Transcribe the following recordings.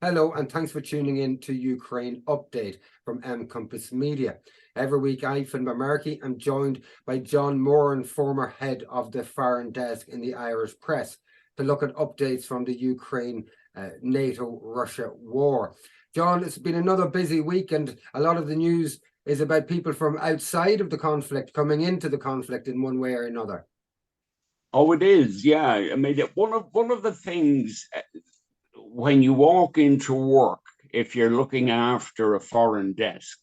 Hello, and thanks for tuning in to Ukraine Update from Compass Media. Every week, I, Finn Bamarki, am joined by John Moran, former head of the foreign desk in the Irish press, to look at updates from the Ukraine NATO-Russia war. John, it's been another busy week, and a lot of the news is about people from outside of the conflict coming into the conflict in one way or another. Oh, it is, yeah. I mean, one of the things when you walk into work, if you're looking after a foreign desk,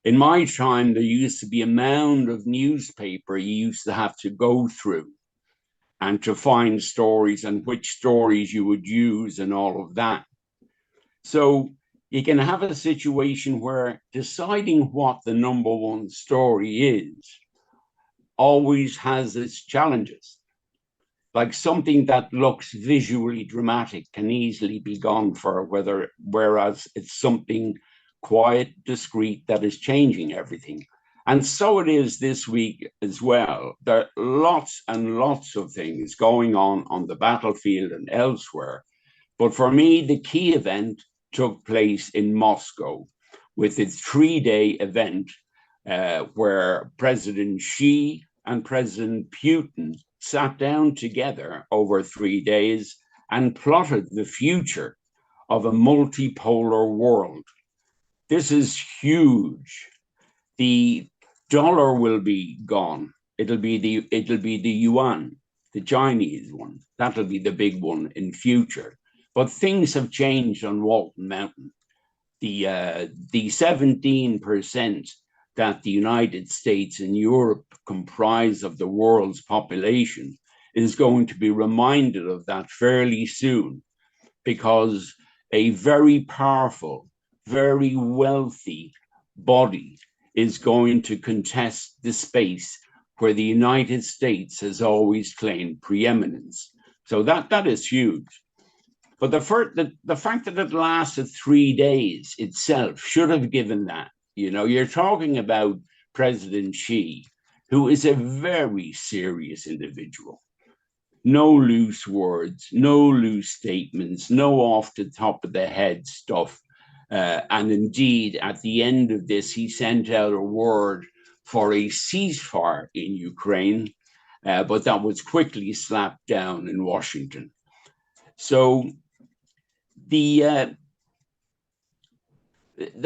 in my time, there used to be a mound of newspaper you used to have to go through and to find stories and which stories you would use and all of that. So you can have a situation where deciding what the number one story is always has its challenges. Like something that looks visually dramatic can easily be gone for, whereas it's something quiet, discreet, that is changing everything. And so it is this week as well. There are lots and lots of things going on the battlefield and elsewhere. But for me, the key event took place in Moscow with its 3-day event where President Xi and President Putin sat down together over 3 days and plotted the future of a multipolar world. This is huge. The dollar will be gone. It'll be the yuan, the Chinese one. That'll be the big one in future. But things have changed on Walton Mountain. The 17% that the United States and Europe comprise of the world's population is going to be reminded of that fairly soon, because a very powerful, very wealthy body is going to contest the space where the United States has always claimed preeminence. So that is huge. But the fact that it lasted 3 days itself should have given that. You know, you're talking about President Xi, who is a very serious individual. No loose words, no loose statements, no off the top of the head stuff. And indeed, at the end of this, he sent out a word for a ceasefire in Ukraine, but that was quickly slapped down in Washington. So the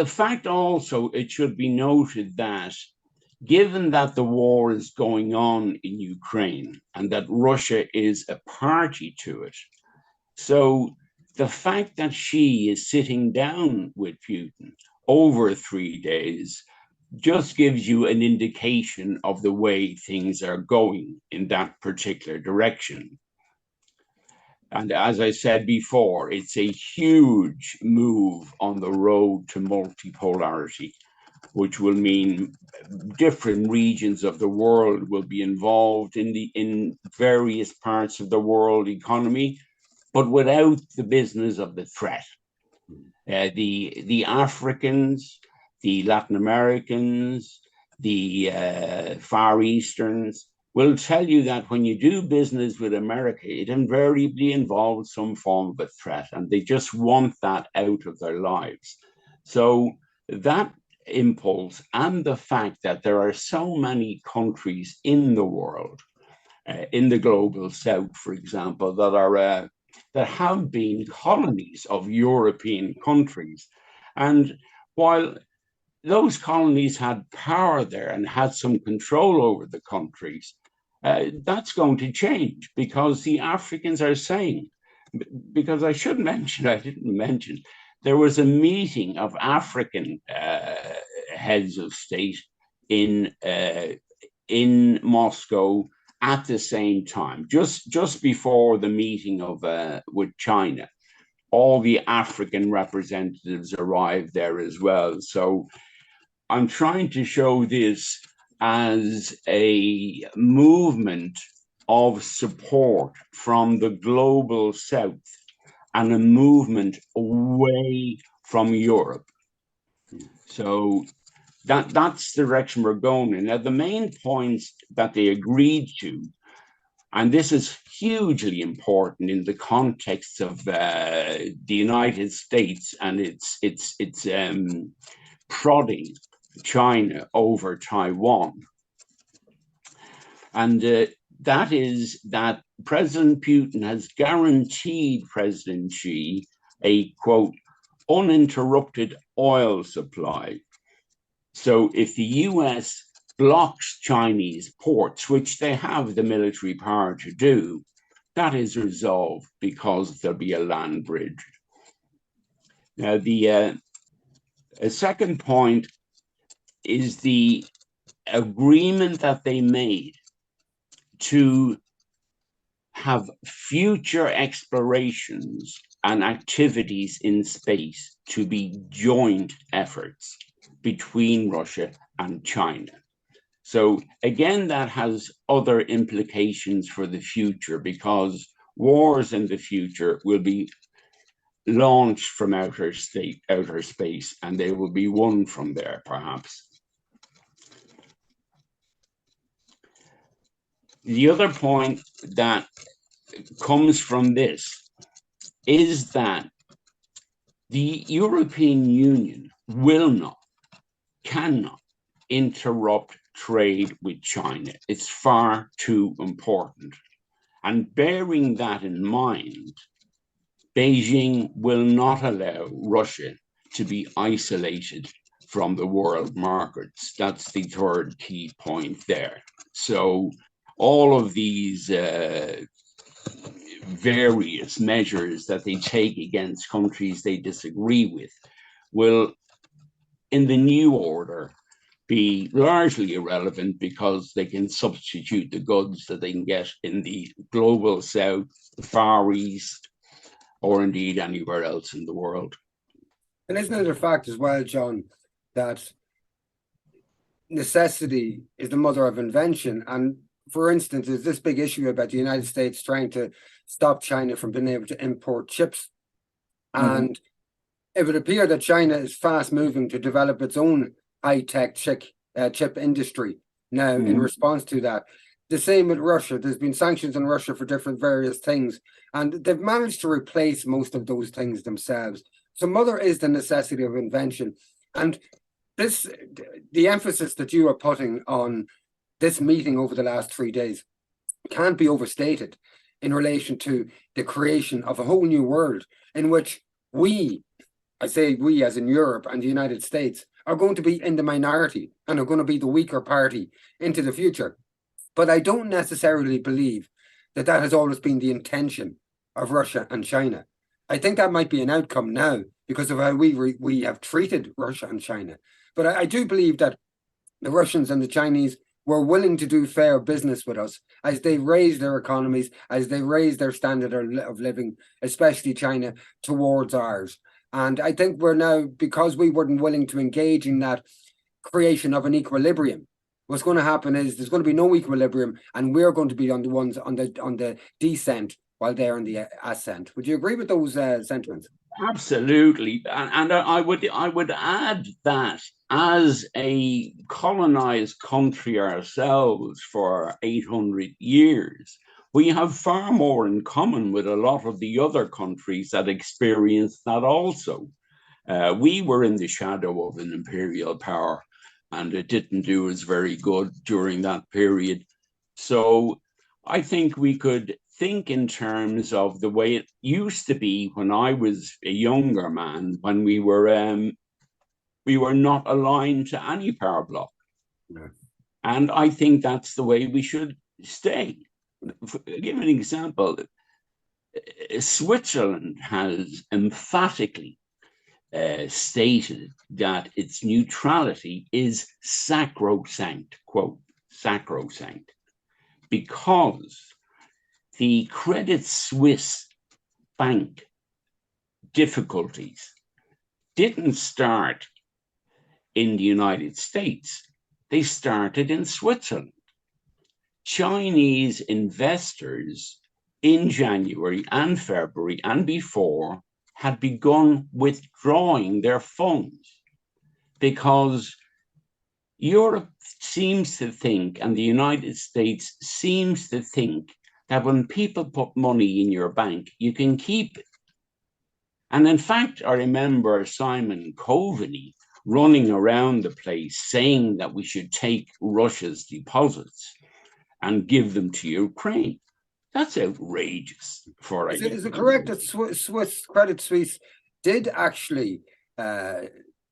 fact also, it should be noted that given that the war is going on in Ukraine and that Russia is a party to it, so the fact that Xi is sitting down with Putin over 3 days just gives you an indication of the way things are going in that particular direction. And as I said before, it's a huge move on the road to multipolarity, which will mean different regions of the world will be involved in various parts of the world economy, but without the business of the threat. The Africans, the Latin Americans, the Far Easterns will tell you that when you do business with America, it invariably involves some form of a threat, and they just want that out of their lives. So that impulse and the fact that there are so many countries in the world, in the global south, for example, that have been colonies of European countries. And while those colonies had power there and had some control over the countries, that's going to change because the Africans are saying, because I didn't mention, there was a meeting of African heads of state in Moscow at the same time, just before the meeting with China. All the African representatives arrived there as well. So I'm trying to show this as a movement of support from the global south and a movement away from Europe. So that's the direction we're going in. Now, the main points that they agreed to, And this is hugely important in the context of the United States and its prodding China over Taiwan. And that is that President Putin has guaranteed President Xi a, quote, uninterrupted oil supply. So if the US blocks Chinese ports, which they have the military power to do, that is resolved because there'll be a land bridge. Now, the second point is the agreement that they made to have future explorations and activities in space to be joint efforts between Russia and China. So again, that has other implications for the future, because wars in the future will be launched from outer space, and they will be won from there, perhaps. The other point that comes from this is that the European Union will not, cannot interrupt trade with China. It's far too important. And bearing that in mind, Beijing will not allow Russia to be isolated from the world markets. That's the third key point there. So all of these various measures that they take against countries they disagree with will, in the new order, be largely irrelevant, because they can substitute the goods that they can get in the global south, the Far East, or indeed anywhere else in the world. And isn't it a fact as well, John, that necessity is the mother of invention? And for instance, there's this big issue about the United States trying to stop China from being able to import chips. And it would appear that China is fast moving to develop its own high-tech chip industry now in response to that. The same with Russia. There's been sanctions on Russia for different various things, and they've managed to replace most of those things themselves. So mother is the necessity of invention. And this, the emphasis that you are putting on this meeting over the last 3 days can't be overstated in relation to the creation of a whole new world in which we, I say we as in Europe and the United States, are going to be in the minority and are going to be the weaker party into the future. But I don't necessarily believe that that has always been the intention of Russia and China. I think that might be an outcome now because of how we have treated Russia and China. But I do believe that the Russians and the Chinese were willing to do fair business with us as they raised their economies, as they raised their standard of living, especially China, towards ours. And I think we're now, because we weren't willing to engage in that creation of an equilibrium, what's going to happen is there's going to be no equilibrium, and we're going to be on the ones on the descent while they're on the ascent. Would you agree with those sentiments? Absolutely, and I would add that as a colonized country ourselves for 800 years, we have far more in common with a lot of the other countries that experienced that also. We were in the shadow of an imperial power, and it didn't do us very good during that period. So I think we could think in terms of the way it used to be when I was a younger man, when we were not aligned to any power bloc. No. And I think that's the way we should stay. Give an example. Switzerland has emphatically stated that its neutrality is sacrosanct, quote, sacrosanct, because the Credit Suisse bank difficulties didn't start in the United States. They started in Switzerland. Chinese investors in January and February and before had begun withdrawing their funds because Europe seems to think, and the United States seems to think, that when people put money in your bank, you can keep it. And in fact, I remember Simon Coveney running around the place saying that we should take Russia's deposits and give them to Ukraine. That's outrageous. Is it correct that Swiss Credit Suisse did actually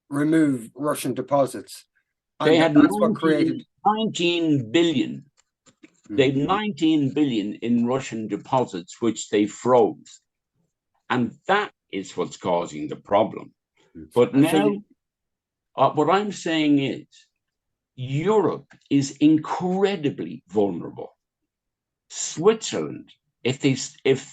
remove Russian deposits? They had that's what created 19 billion. They had 19 billion in Russian deposits, which they froze. And that is what's causing the problem. But now, what I'm saying is, Europe is incredibly vulnerable. Switzerland, if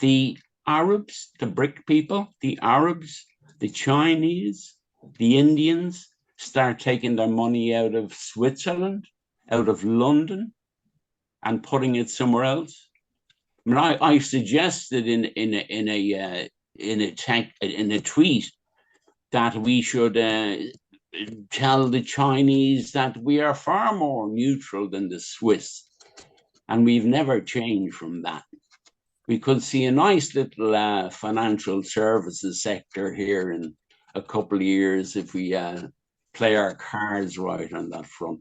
the Arabs, the BRIC people, the Arabs, the Chinese, the Indians start taking their money out of Switzerland, out of London, and putting it somewhere else. I mean, I suggested in a tweet that we should tell the Chinese that we are far more neutral than the Swiss, and we've never changed from that. We could see a nice little financial services sector here in a couple of years if we play our cards right on that front.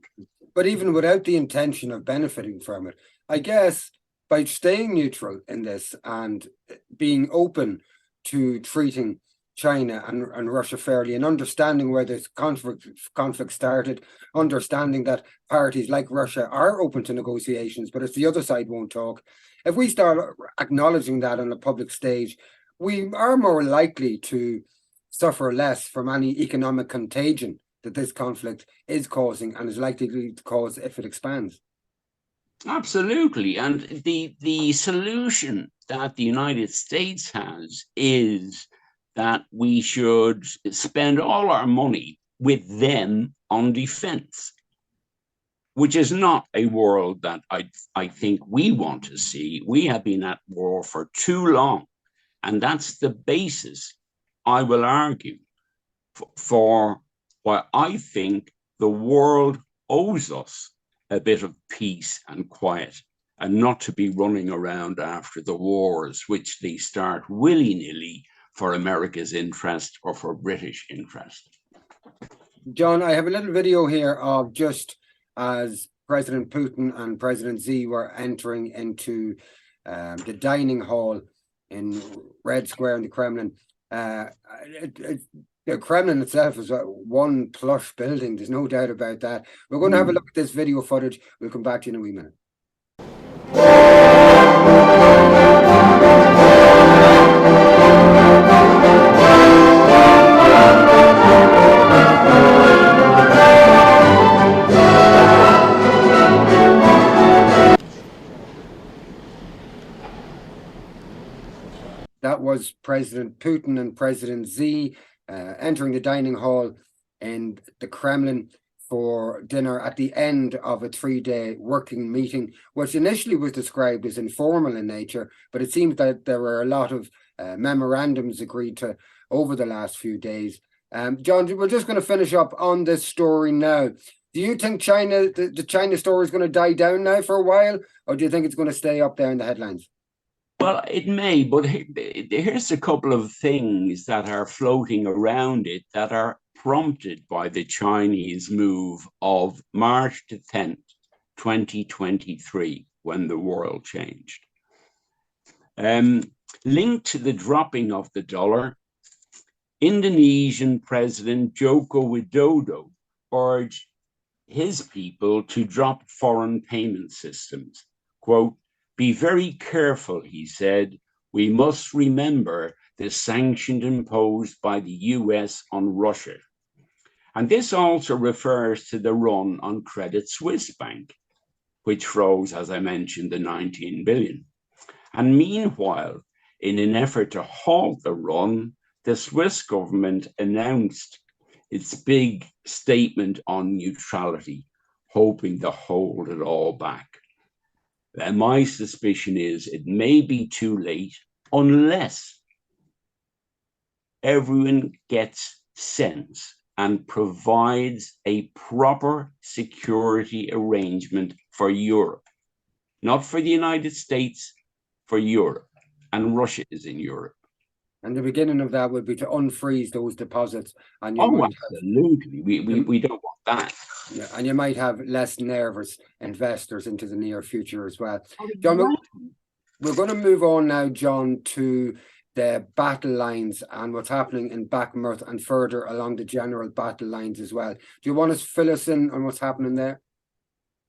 But even without the intention of benefiting from it, I guess by staying neutral in this and being open to treating China and Russia fairly, and understanding where this conflict started, understanding that parties like Russia are open to negotiations, but it's the other side won't talk. If we start acknowledging that on a public stage, we are more likely to suffer less from any economic contagion that this conflict is causing and is likely to cause if it expands. Absolutely. And the solution that the United States has is that we should spend all our money with them on defense, which is not a world that I think we want to see. We have been at war for too long. And that's the basis, I will argue, for why I think the world owes us a bit of peace and quiet, and not to be running around after the wars, which they start willy-nilly for America's interest or for British interest. John, I have a little video here of just as President Putin and President Xi were entering into the dining hall in Red Square in the Kremlin. The Kremlin itself is one plush building. There's no doubt about that. We're going to have a look at this video footage. We'll come back to you in a wee minute. That was President Putin and President Xi entering the dining hall in the Kremlin for dinner at the end of a 3-day working meeting, which initially was described as informal in nature, but it seems that there were a lot of memorandums agreed to over the last few days. John, we're just going to finish up on this story now. Do you think the China story is going to die down now for a while, or do you think it's going to stay up there in the headlines? Well, it may, but here's a couple of things that are floating around it that are prompted by the Chinese move of March the 10th, 2023, when the world changed. Linked to the dropping of the dollar, Indonesian President Joko Widodo urged his people to drop foreign payment systems. Quote, "Be very careful," he said. "We must remember the sanctions imposed by the US on Russia." And this also refers to the run on Credit Suisse Bank, which froze, as I mentioned, the 19 billion. And meanwhile, in an effort to halt the run, the Swiss government announced its big statement on neutrality, hoping to hold it all back. And my suspicion is it may be too late unless everyone gets sense and provides a proper security arrangement for Europe, not for the United States, for Europe, and Russia is in Europe. And the beginning of that would be to unfreeze those deposits, and you Oh, might absolutely. We don't want that. Yeah, and you might have less nervous investors into the near future as well. Oh, John, exactly. we're going to move on now, John, to the battle lines and what's happening in Bakhmut and further along the general battle lines as well. Do you want to fill us in on what's happening there?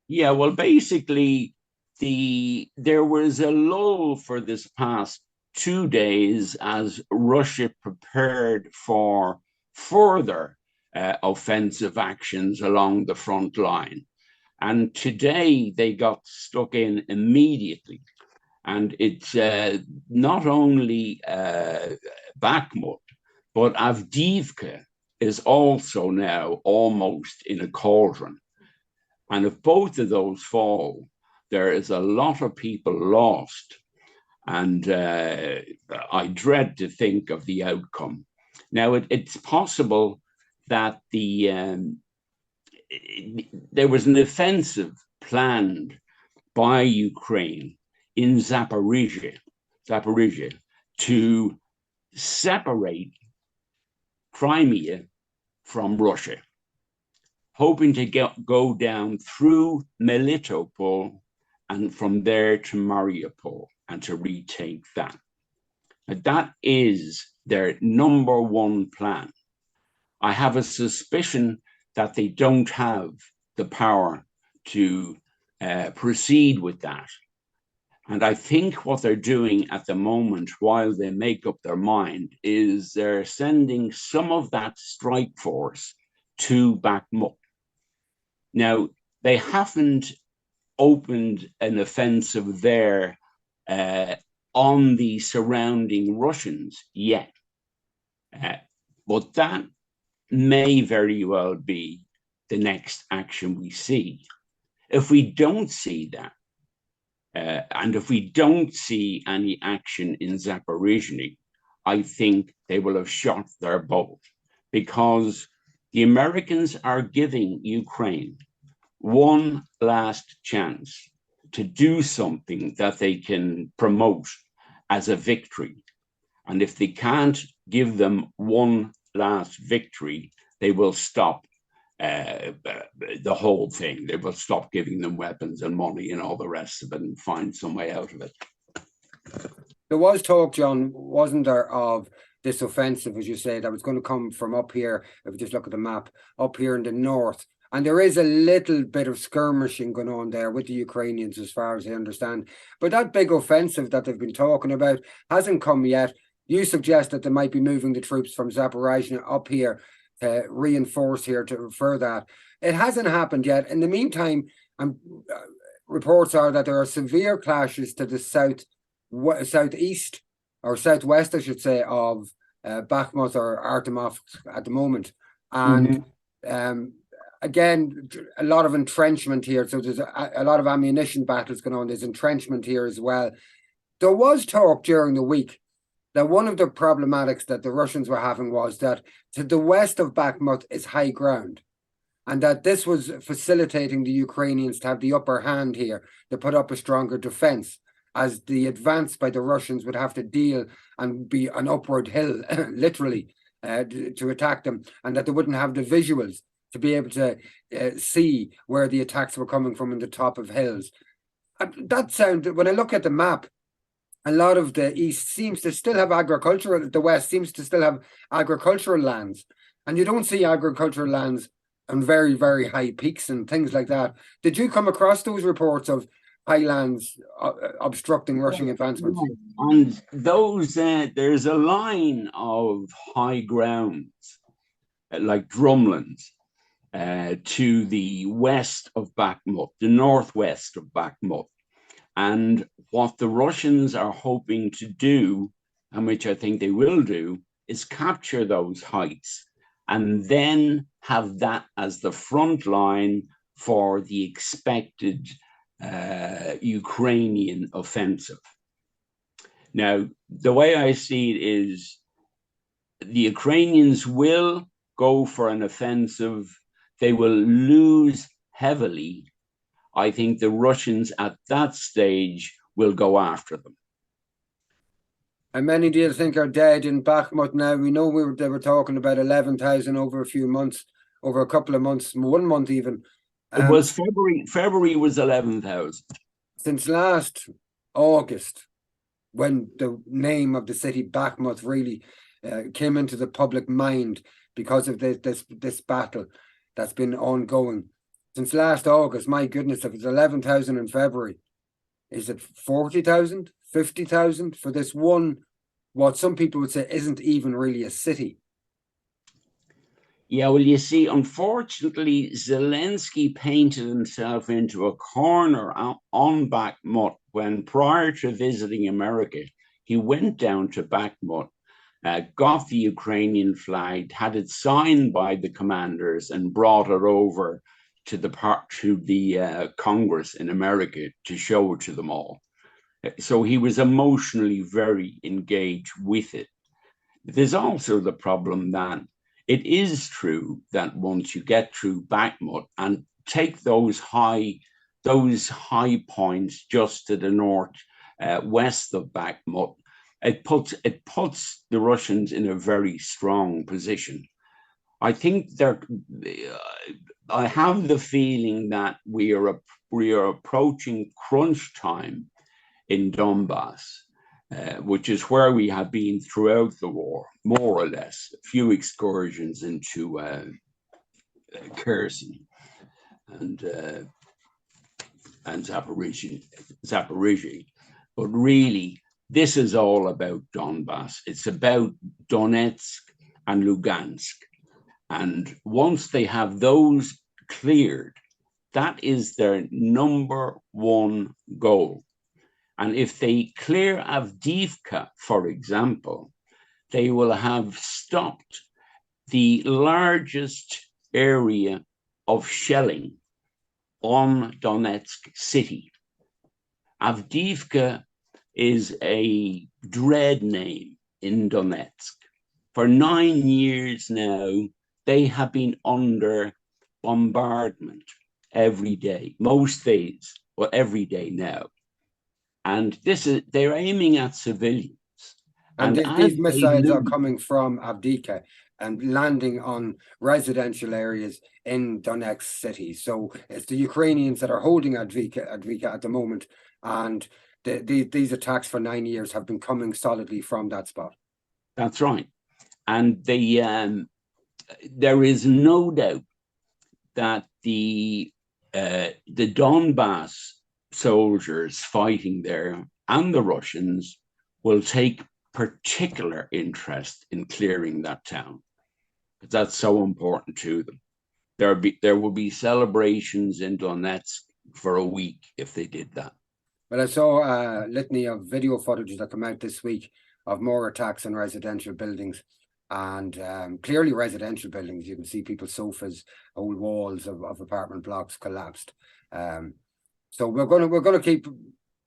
Yeah, well, basically, there was a lull for this past 2 days as Russia prepared for further offensive actions along the front line. And today they got stuck in immediately. And it's not only Bakhmut, but Avdiivka is also now almost in a cauldron. And if both of those fall, there is a lot of people lost. And I dread to think of the outcome. Now, it's possible that there was an offensive planned by Ukraine in Zaporizhia to separate Crimea from Russia, hoping to go down through Melitopol and from there to Mariupol and to retake that. But that is their number one plan. I have a suspicion that they don't have the power to proceed with that. And I think what they're doing at the moment, while they make up their mind, is they're sending some of that strike force to Bakhmut. Now, they haven't opened an offensive there on the surrounding Russians yet. But that may very well be the next action we see. If we don't see that, and if we don't see any action in Zaporizhzhia, I think they will have shot their bolt, because the Americans are giving Ukraine one last chance to do something that they can promote as a victory. And if they can't give them one last victory, they will stop the whole thing. They will stop giving them weapons and money and all the rest of it and find some way out of it. There was talk, John, wasn't there, of this offensive, as you say, that was going to come from up here, if we just look at the map, up here in the north. And there is a little bit of skirmishing going on there with the Ukrainians, as far as I understand. But that big offensive that they've been talking about hasn't come yet. You suggest that they might be moving the troops from Zaporizhzhia up here to reinforce here to refer that. It hasn't happened yet. In the meantime, reports are that there are severe clashes to the southeast or southwest, I should say, of Bakhmut or Artemov at the moment. And again, a lot of entrenchment here. So there's a lot of ammunition battles going on. There's entrenchment here as well. There was talk during the week that one of the problematics that the Russians were having was that to the west of Bakhmut is high ground, and that this was facilitating the Ukrainians to have the upper hand here, to put up a stronger defense, as the advance by the Russians would have to deal and be an upward hill, literally, to attack them, and that they wouldn't have the visuals to be able to see where the attacks were coming from in the top of hills. That sound, when I look at the map, a lot of the east seems to still have agricultural, the west seems to still have agricultural lands. And you don't see agricultural lands on very, very high peaks and things like that. Did you come across those reports of highlands obstructing Russian advancements? And those, there's a line of high grounds, like drumlins, to the west of Bakhmut, the northwest of Bakhmut. And what the Russians are hoping to do, and which I think they will do, is capture those heights and then have that as the front line for the expected Ukrainian offensive. Now, the way I see it is the Ukrainians will go for an offensive. They will lose heavily. I think the Russians at that stage will go after them. And many do you think are dead in Bakhmut now? We know they were talking about 11,000 over a few months, over a couple of months, 1 month even. It was February. February was 11,000. Since last August, when the name of the city Bakhmut really came into the public mind because of this battle that's been ongoing. Since last August, my goodness, if it's 11,000 in February, is it 40,000, 50,000 for this one, what some people would say isn't even really a city? Yeah, well, you see, unfortunately, Zelensky painted himself into a corner on Bakhmut when, prior to visiting America, he went down to Bakhmut, got the Ukrainian flag, had it signed by the commanders, and brought it over to the Congress in America to show it to them all. So he was emotionally very engaged with it. There's also the problem that it is true that once you get through Bakhmut and take those high points just to the north west of Bakhmut, it puts the Russians in a very strong position. I think I have the feeling that we are approaching crunch time in Donbass, which is where we have been throughout the war, more or less. A few excursions into Kherson and Zaporizhzhia. But really, this is all about Donbass. It's about Donetsk and Lugansk. And once they have those cleared, that is their number one goal. And if they clear Avdiivka, for example, they will have stopped the largest area of shelling on Donetsk city. Avdiivka is a dread name in Donetsk. For 9 years now, they have been under bombardment every day, most days, or every day now. And they're aiming at civilians. And these missiles are coming from Avdiivka and landing on residential areas in Donetsk city. So it's the Ukrainians that are holding Avdiivka at the moment. And these attacks for 9 years have been coming solidly from that spot. That's right. And there is no doubt that the Donbass soldiers fighting there and the Russians will take particular interest in clearing that town, because that's so important to them. There will be celebrations in Donetsk for a week if they did that. Well, I saw a litany of video footage that came out this week of more attacks on residential buildings, and clearly residential buildings. You can see people's sofas, whole walls of apartment blocks collapsed. So we're gonna keep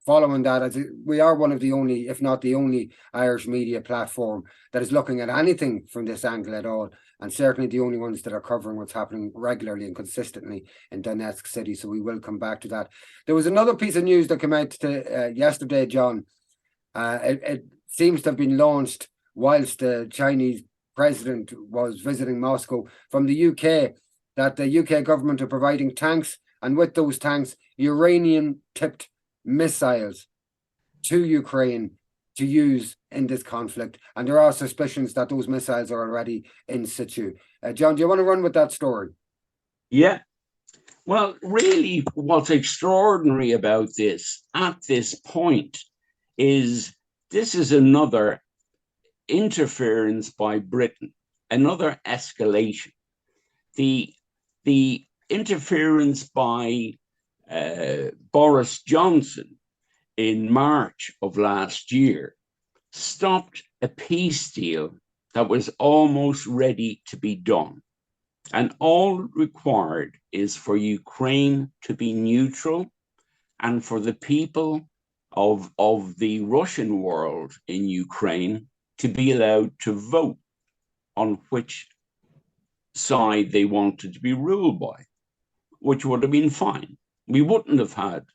following that, as we are one of the only, if not the only, Irish media platform that is looking at anything from this angle at all, and certainly the only ones that are covering what's happening regularly and consistently in Donetsk city. So we will come back to that. There was another piece of news that came out yesterday, John. It seems to have been launched whilst the Chinese president was visiting Moscow from the UK, that the UK government are providing tanks, and with those tanks, uranium-tipped missiles to Ukraine to use in this conflict. And there are suspicions that those missiles are already in situ. John, do you want to run with that story? Yeah. Well, really, what's extraordinary about this at this point is this is another interference by Britain, another escalation. The interference by Boris Johnson in March of last year stopped a peace deal that was almost ready to be done. And all required is for Ukraine to be neutral and for the people of the Russian world in Ukraine to be allowed to vote on which side they wanted to be ruled by, which would have been fine. We wouldn't have had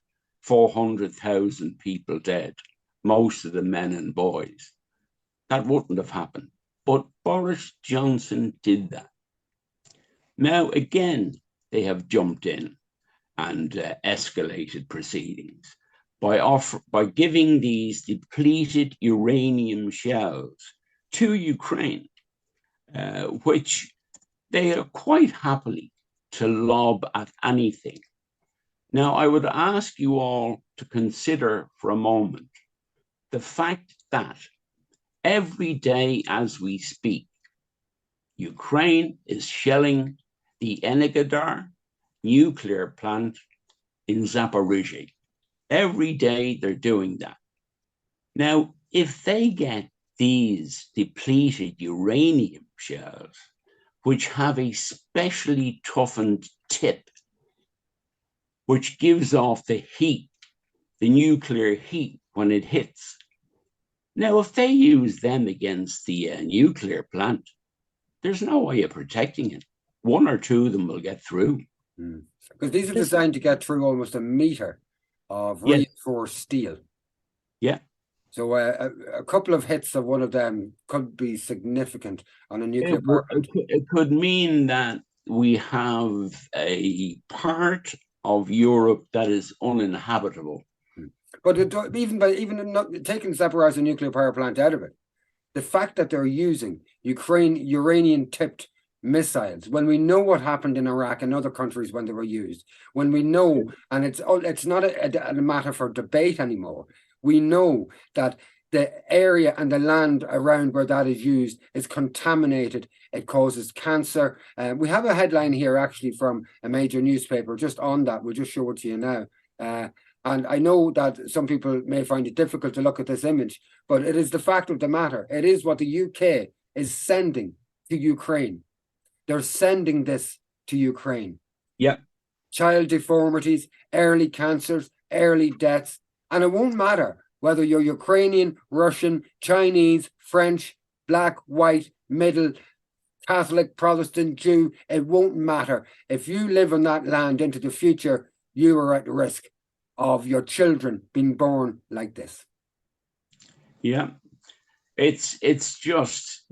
400,000 people dead, most of them men and boys. that wouldn't have happened. But Boris Johnson did that. Now, again, they have jumped in and escalated proceedings by giving these depleted uranium shells to Ukraine, which they are quite happily to lob at anything. Now, I would ask you all to consider for a moment the fact that every day as we speak, Ukraine is shelling the Energodar nuclear plant in Zaporizhzhia. Every day they're doing that. Now, if they get these depleted uranium shells, which have a specially toughened tip, which gives off the heat, the nuclear heat when it hits. Now, if they use them against the nuclear plant, there's no way of protecting it. One or two of them will get through. Because these are designed to get through almost a meter of reinforced steel. Yeah. So a couple of hits of one of them could be significant on a nuclear power plant. It could mean that we have a part of Europe that is uninhabitable. But even taking Zaporizhzhia nuclear power plant out of it, the fact that they're using uranium-tipped missiles, when we know what happened in Iraq and other countries when they were used, when we know, and it's not a matter for debate anymore, we know that the area and the land around where that is used is contaminated. It causes cancer. We have a headline here actually from a major newspaper just on that. We'll just show it to you now. And I know that some people may find it difficult to look at this image, but it is the fact of the matter. It is what the UK is sending to Ukraine. They're sending this to Ukraine. Yeah. Child deformities, early cancers, early deaths. And it won't matter whether you're Ukrainian, Russian, Chinese, French, black, white, middle, Catholic, Protestant, Jew. It won't matter. If you live on that land into the future, you are at risk of your children being born like this. Yeah. It's just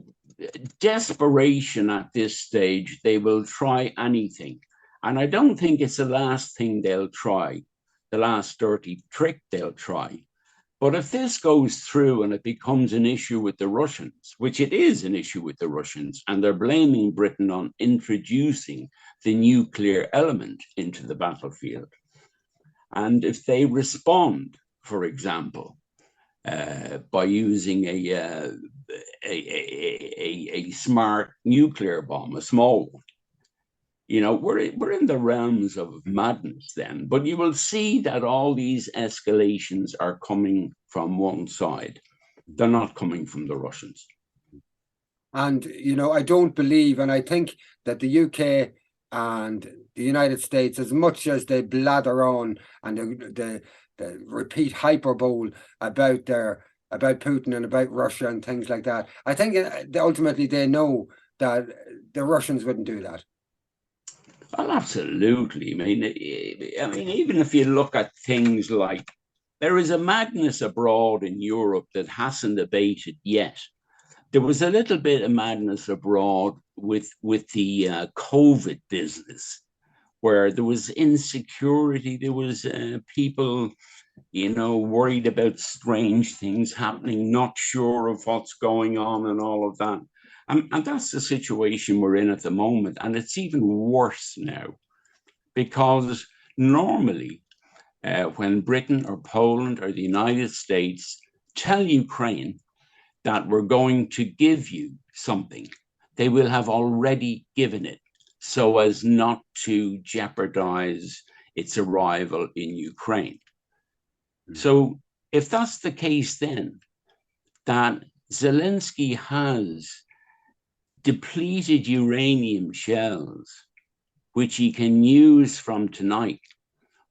desperation at this stage. They will try anything. And I don't think it's the last thing they'll try, the last dirty trick they'll try. But if this goes through and it becomes an issue with the Russians, which it is an issue with the Russians, and they're blaming Britain on introducing the nuclear element into the battlefield. And if they respond, for example, by using a smart nuclear bomb, a small one, you know, we're in the realms of madness then. But you will see that all these escalations are coming from one side. They're not coming from the Russians. And, you know, I don't believe, and I think that the UK and the United States, as much as they blather on and the repeat hyperbole about Putin and about Russia and things like that, I think ultimately they know that the Russians wouldn't do that. Well, absolutely. I mean, even if you look at things like there is a madness abroad in Europe that hasn't abated yet. There was a little bit of madness abroad with the COVID business, where there was insecurity. There was people, you know, worried about strange things happening, not sure of what's going on and all of that. And that's the situation we're in at the moment. And it's even worse now, because normally when Britain or Poland or the United States tell Ukraine that we're going to give you something, they will have already given it so as not to jeopardize its arrival in Ukraine. So if that's the case, then that Zelensky has depleted uranium shells, which he can use from tonight,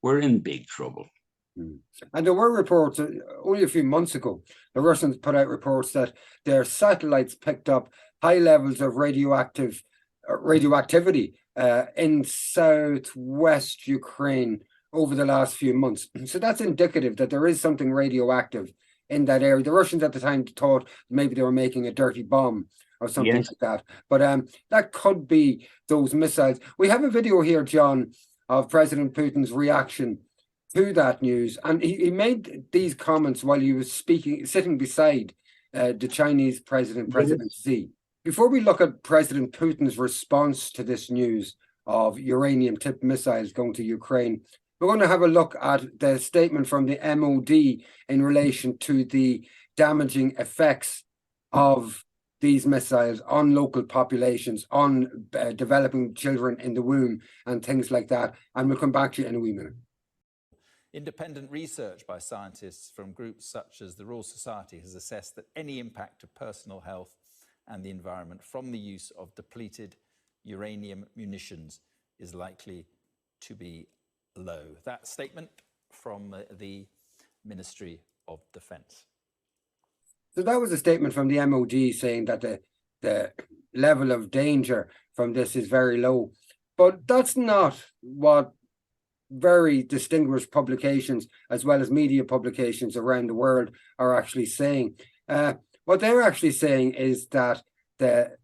we're in big trouble. And there were reports only a few months ago, the Russians put out reports that their satellites picked up high levels of radioactivity in southwest Ukraine over the last few months. So that's indicative that there is something radioactive in that area. The Russians at the time thought maybe they were making a dirty bomb or something Yes. like that. But that could be those missiles. We have a video here, John, of President Putin's reaction to that news. And he made these comments while he was sitting beside the Chinese president, President Xi. Before we look at President Putin's response to this news of uranium-tipped missiles going to Ukraine, we're going to have a look at the statement from the MOD in relation to the damaging effects of these missiles on local populations, on developing children in the womb and things like that. And we'll come back to you in a wee minute. Independent research by scientists from groups such as the Royal Society has assessed that any impact to personal health and the environment from the use of depleted uranium munitions is likely to be low. That statement from the Ministry of Defence. So that was a statement from the MOD saying that the level of danger from this is very low. But that's not what very distinguished publications, as well as media publications around the world, are actually saying. What they're actually saying is that they're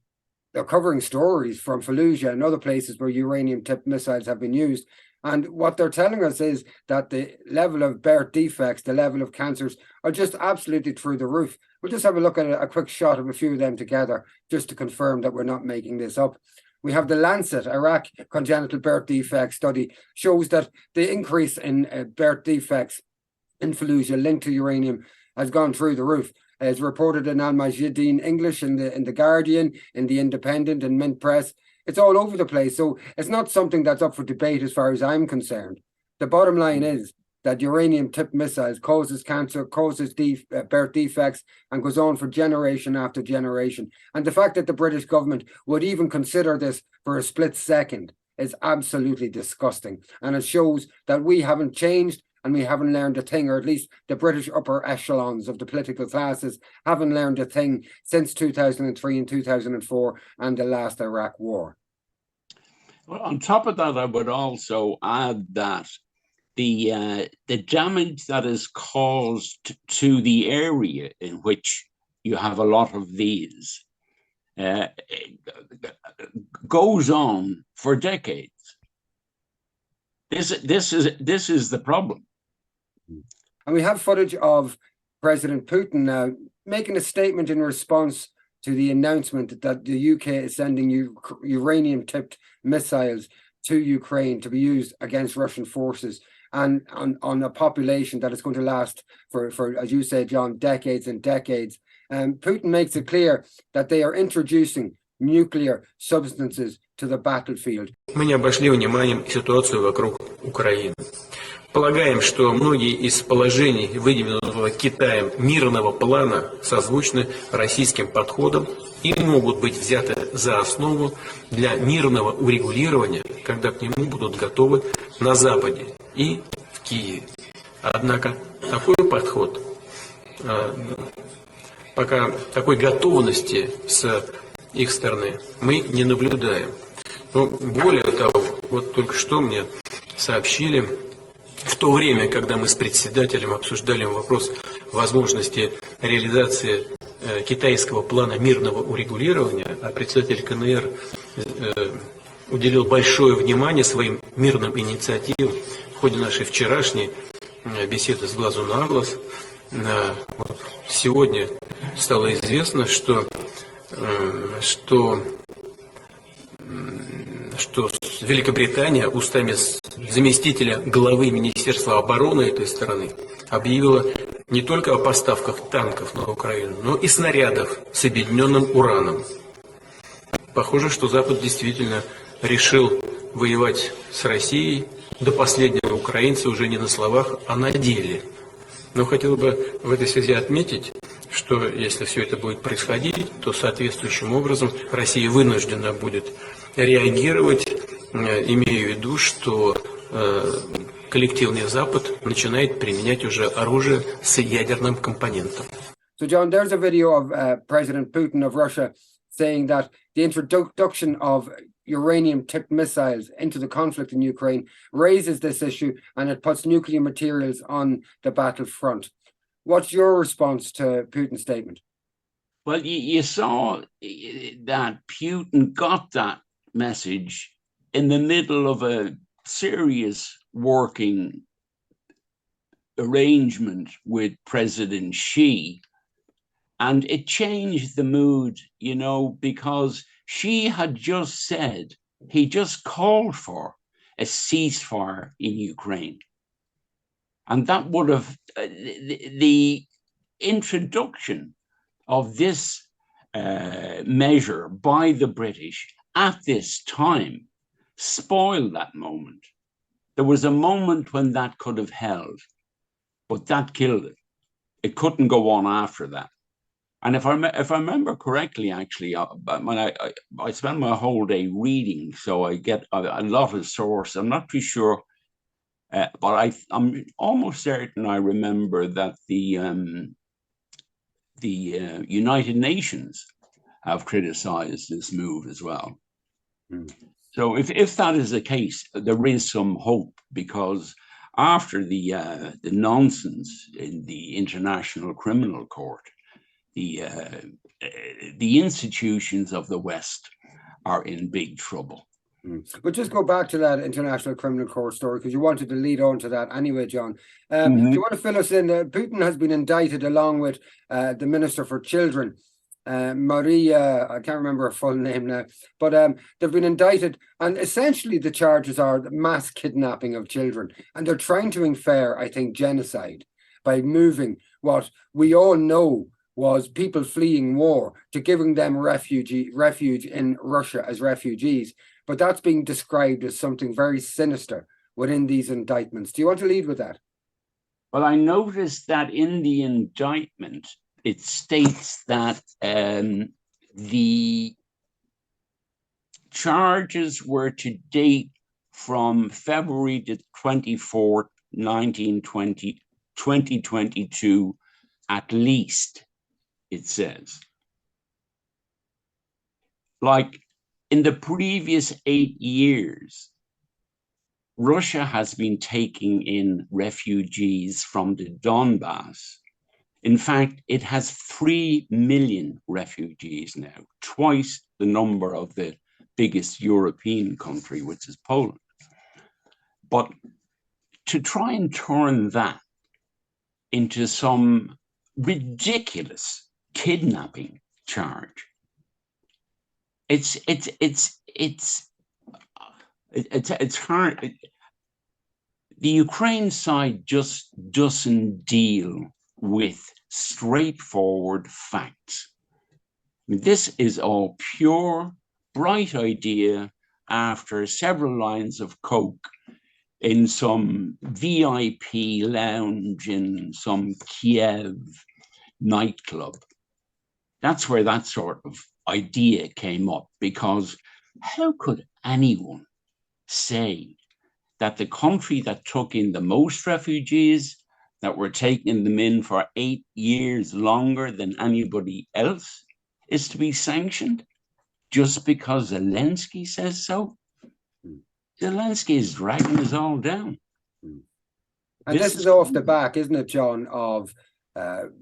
covering stories from Fallujah and other places where uranium-tipped missiles have been used. And what they're telling us is that the level of birth defects, the level of cancers are just absolutely through the roof. We'll just have a look at a quick shot of a few of them together just to confirm that we're not making this up. We have the Lancet Iraq Congenital Birth Defect Study shows that the increase in birth defects in Fallujah linked to uranium has gone through the roof. It's reported in Al Majidin English, in the Guardian, in the Independent, and Mint Press. It's all over the place. So it's not something that's up for debate as far as I'm concerned. The bottom line is that uranium-tipped missiles causes cancer, causes birth defects, and goes on for generation after generation. And the fact that the British government would even consider this for a split second is absolutely disgusting. And it shows that we haven't changed and we haven't learned a thing, or at least the British upper echelons of the political classes haven't learned a thing since 2003 and 2004 and the last Iraq war. Well, on top of that, I would also add that the damage that is caused to the area in which you have a lot of these goes on for decades. This is the problem. And we have footage of President Putin now making a statement in response to the announcement that the UK is sending uranium-tipped missiles to Ukraine to be used against Russian forces, and on a population that is going to last for, as you say, John, decades and decades. Putin makes it clear that they are introducing nuclear substances to the battlefield. Мы не обошли вниманием ситуацию вокруг Украины. Полагаем, что многие из положений выдвинутого Китаем мирного плана созвучны российским подходам и могут быть взяты за основу для мирного урегулирования, когда к нему будут готовы на Западе и в Киеве. Однако такой подход, пока такой готовности с их стороны мы не наблюдаем. Но более того, вот только что мне сообщили, в то время, когда мы с председателем обсуждали вопрос возможности реализации китайского плана мирного урегулирования, а председатель КНР уделил большое внимание своим мирным инициативам в ходе нашей вчерашней беседы с глазу на глаз. Сегодня стало известно, что Великобритания устами заместителя главы Министерства обороны этой страны объявила не только о поставках танков на Украину, но и снарядов с объединенным ураном. Похоже, что Запад действительно решил воевать с Россией. До последнего украинцы уже не на словах, а на деле. Но хотел бы в этой связи отметить, что если все это будет происходить, то соответствующим образом Россия вынуждена будет реагировать, имея в виду, что коллективный Запад начинает применять уже оружие с ядерным компонентом. So, John, there's a video of President Putin of Russia saying that the introduction of uranium-tipped missiles into the conflict in Ukraine raises this issue and it puts nuclear materials on the battlefront. What's your response to Putin's statement? Well, you saw that Putin got that message in the middle of a serious working arrangement with President Xi. And it changed the mood, you know, because Xi had just said, he just called for a ceasefire in Ukraine. And that would have, the introduction of this measure by the British at this time spoiled that moment. There was a moment when that could have held, but that killed it. It couldn't go on after that. And if I remember correctly, actually, I spend my whole day reading, so I get a lot of source. I'm not too sure, but I'm almost certain I remember that the United Nations have criticized this move as well. Mm. So if that is the case, there is some hope, because after the nonsense in the International Criminal Court, the institutions of the West are in big trouble. But just go back to that International Criminal Court story, because you wanted to lead on to that anyway, John. Do you want to fill us in? Putin has been indicted along with the Minister for Children, Maria, I can't remember her full name now, but they've been indicted, and essentially the charges are mass kidnapping of children, and they're trying to infer, I think, genocide by moving what we all know was people fleeing war to giving them refuge in Russia as refugees. But that's being described as something very sinister within these indictments. Do you want to lead with that? Well, I noticed that in the indictment, it states that the charges were to date from February the 24th, 2022, at least, it says. Like in the previous 8 years, Russia has been taking in refugees from the Donbass. In fact, it has 3 million refugees now, twice the number of the biggest European country, which is Poland. But to try and turn that into some ridiculous kidnapping charge, it's hard. The Ukraine side just doesn't deal with straightforward facts. This is all pure, bright idea after several lines of coke in some VIP lounge in some Kiev nightclub. That's where that sort of idea came up, because how could anyone say that the country that took in the most refugees, that were taking them in for 8 years longer than anybody else, is to be sanctioned just because Zelensky says so? Zelensky is dragging us all down. And this is off the back, isn't it, John, of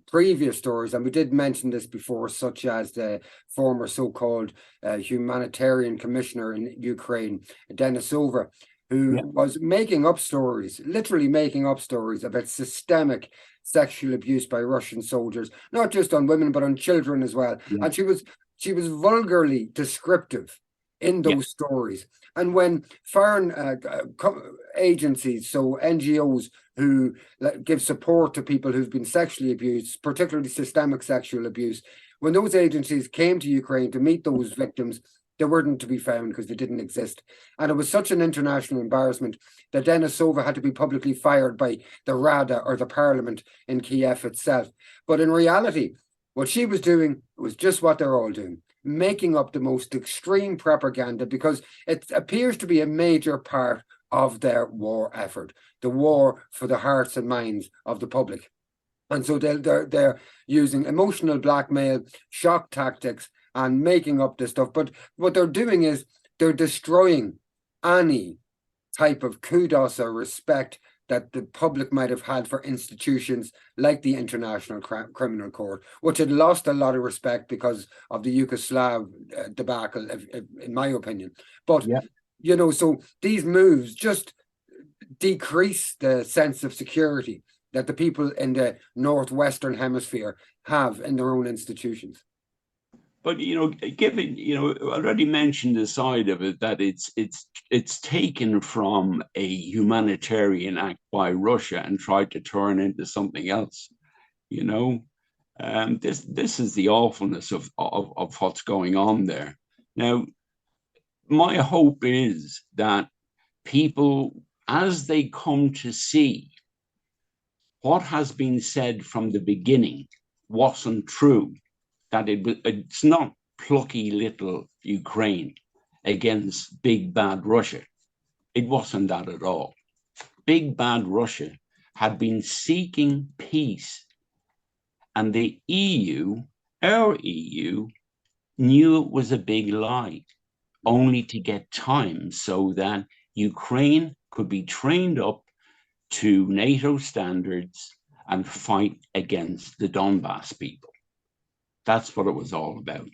previous stories, and we did mention this before, such as the former so-called humanitarian commissioner in Ukraine, Denisova, who was making up stories, literally making up stories about systemic sexual abuse by Russian soldiers, not just on women, but on children as well. And she was vulgarly descriptive in those stories. And when foreign agencies, so NGOs who give support to people who've been sexually abused, particularly systemic sexual abuse, when those agencies came to Ukraine to meet those victims, they weren't to be found because they didn't exist. And it was such an international embarrassment that Denisova had to be publicly fired by the Rada, or the parliament in Kiev itself. But in reality, what she was doing was just what they're all doing, making up the most extreme propaganda, because it appears to be a major part of their war effort, the war for the hearts and minds of the public. And so they're using emotional blackmail, shock tactics, and making up this stuff. But what they're doing is they're destroying any type of kudos or respect that the public might have had for institutions like the International Criminal Court, which had lost a lot of respect because of the Yugoslav debacle, in my opinion. But, you know, so these moves just decrease the sense of security that the people in the Northwestern Hemisphere have in their own institutions. But, you know, given, you know, I already mentioned the side of it, that it's taken from a humanitarian act by Russia and tried to turn into something else, you know. This is the awfulness of what's going on there. Now, my hope is that people, as they come to see what has been said from the beginning wasn't true, that it's not plucky little Ukraine against big bad Russia. It wasn't that at all. Big bad Russia had been seeking peace, and the EU, our EU, knew it was a big lie, only to get time so that Ukraine could be trained up to NATO standards and fight against the Donbass people. That's what it was all about.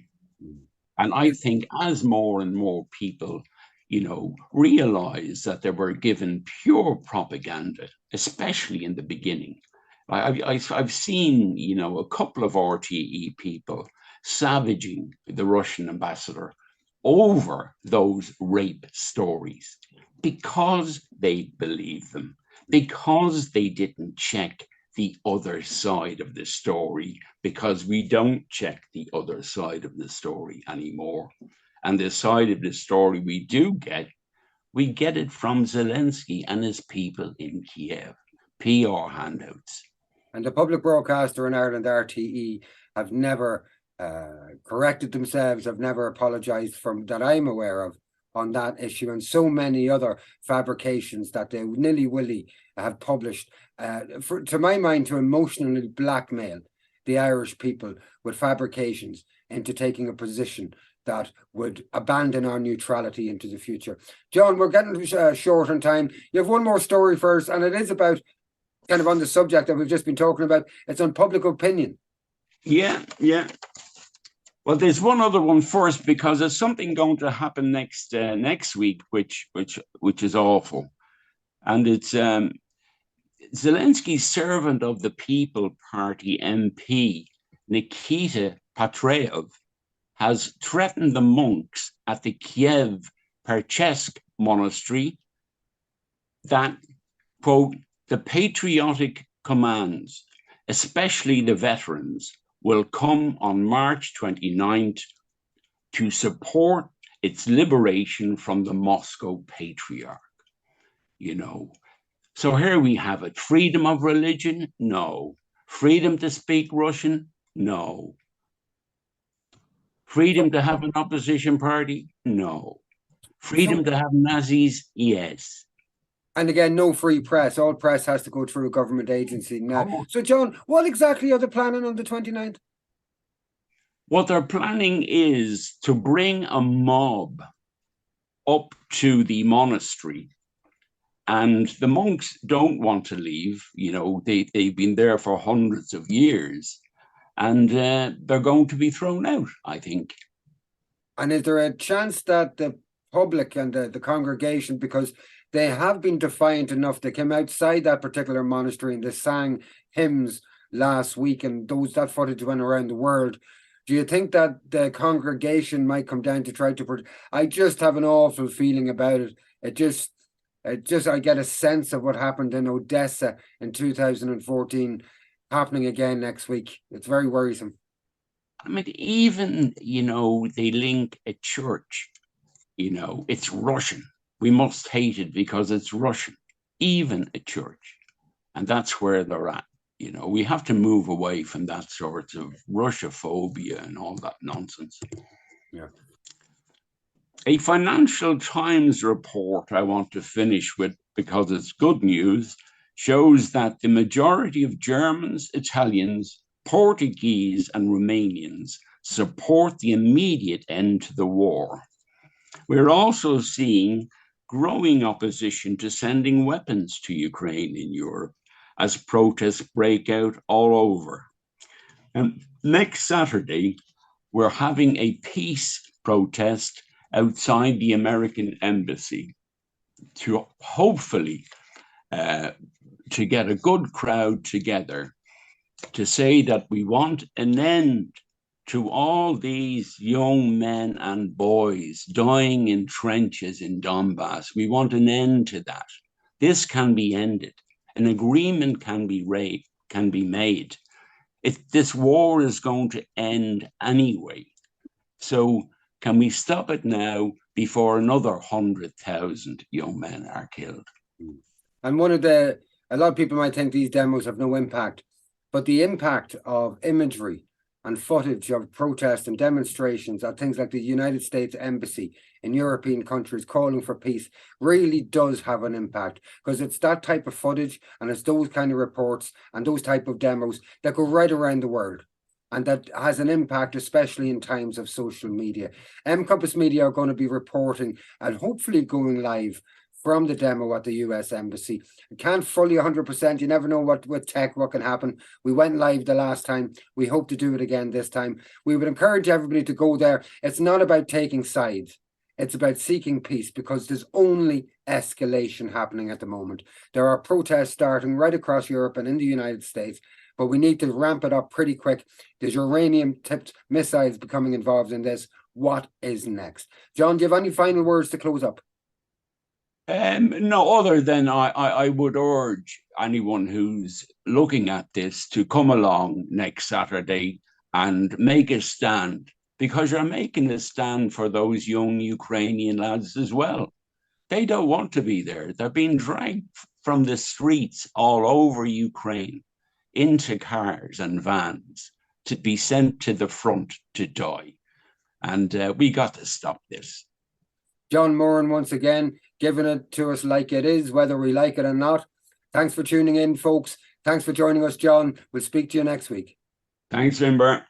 And I think as more and more people, you know, realize that they were given pure propaganda, especially in the beginning. I've seen, you know, a couple of RTE people savaging the Russian ambassador over those rape stories because they believed them, because they didn't check the other side of the story, because we don't check the other side of the story anymore. And the side of the story we do get, we get it from Zelensky and his people in Kiev, PR handouts. And the public broadcaster in Ireland, RTE, have never corrected themselves, have never apologised from that I'm aware of on that issue, and so many other fabrications that they nilly-willy have published, to my mind, to emotionally blackmail the Irish people with fabrications into taking a position that would abandon our neutrality into the future. John, we're getting short on time. You have one more story first, and it is about kind of on the subject that we've just been talking about. It's on public opinion. Yeah. Well, there's one other one first, because there's something going to happen next week, which is awful, and it's Zelensky's servant of the People Party MP Nikita Patreyev has threatened the monks at the Kiev Perchesk monastery that, quote, the patriotic commands, especially the veterans, will come on March 29th to support its liberation from the Moscow Patriarch. You know, so here we have it. Freedom of religion? No. Freedom to speak Russian? No. Freedom to have an opposition party? No. Freedom to have Nazis? Yes. And again, no free press. All press has to go through a government agency now. So, John, what exactly are they planning on the 29th? What they're planning is to bring a mob up to the monastery. And the monks don't want to leave. You know, they've been there for hundreds of years. And they're going to be thrown out, I think. And is there a chance that the public and the congregation, because they have been defiant enough, they came outside that particular monastery and they sang hymns last week, and that footage went around the world. Do you think that the congregation might come down to try to... I just have an awful feeling about it. I get a sense of what happened in Odessa in 2014 happening again next week. It's very worrisome. I mean, even, you know, they link a church, you know, it's Russian. We must hate it because it's Russian, even a church. And that's where they're at. You know, we have to move away from that sort of Russophobia and all that nonsense. Yeah. A Financial Times report I want to finish with, because it's good news, shows that the majority of Germans, Italians, Portuguese, and Romanians support the immediate end to the war. We're also seeing growing opposition to sending weapons to Ukraine in Europe as protests break out all over. And next Saturday, we're having a peace protest outside the American embassy to hopefully to get a good crowd together to say that we want an end to all these young men and boys dying in trenches in Donbass. We want an end to that. This can be ended. An agreement can be made. This war is going to end anyway. So can we stop it now before another 100,000 young men are killed? And a lot of people might think these demos have no impact, but the impact of imagery and footage of protests and demonstrations at things like the United States Embassy in European countries calling for peace really does have an impact, because it's that type of footage and it's those kind of reports and those type of demos that go right around the world. And that has an impact, especially in times of social media. Compass Media are going to be reporting and hopefully going live from the demo at the US Embassy. I can't fully 100%. You never know what with tech, what can happen. We went live the last time. We hope to do it again this time. We would encourage everybody to go there. It's not about taking sides. It's about seeking peace, because there's only escalation happening at the moment. There are protests starting right across Europe and in the United States, but we need to ramp it up pretty quick. There's uranium-tipped missiles becoming involved in this. What is next? John, do you have any final words to close up? No, other than I would urge anyone who's looking at this to come along next Saturday and make a stand, because you're making a stand for those young Ukrainian lads as well. They don't want to be there. They're being dragged from the streets all over Ukraine into cars and vans to be sent to the front to die. And we got to stop this. John Moran, once again, giving it to us like it is, whether we like it or not. Thanks for tuning in, folks. Thanks for joining us, John. We'll speak to you next week. Thanks, Limber.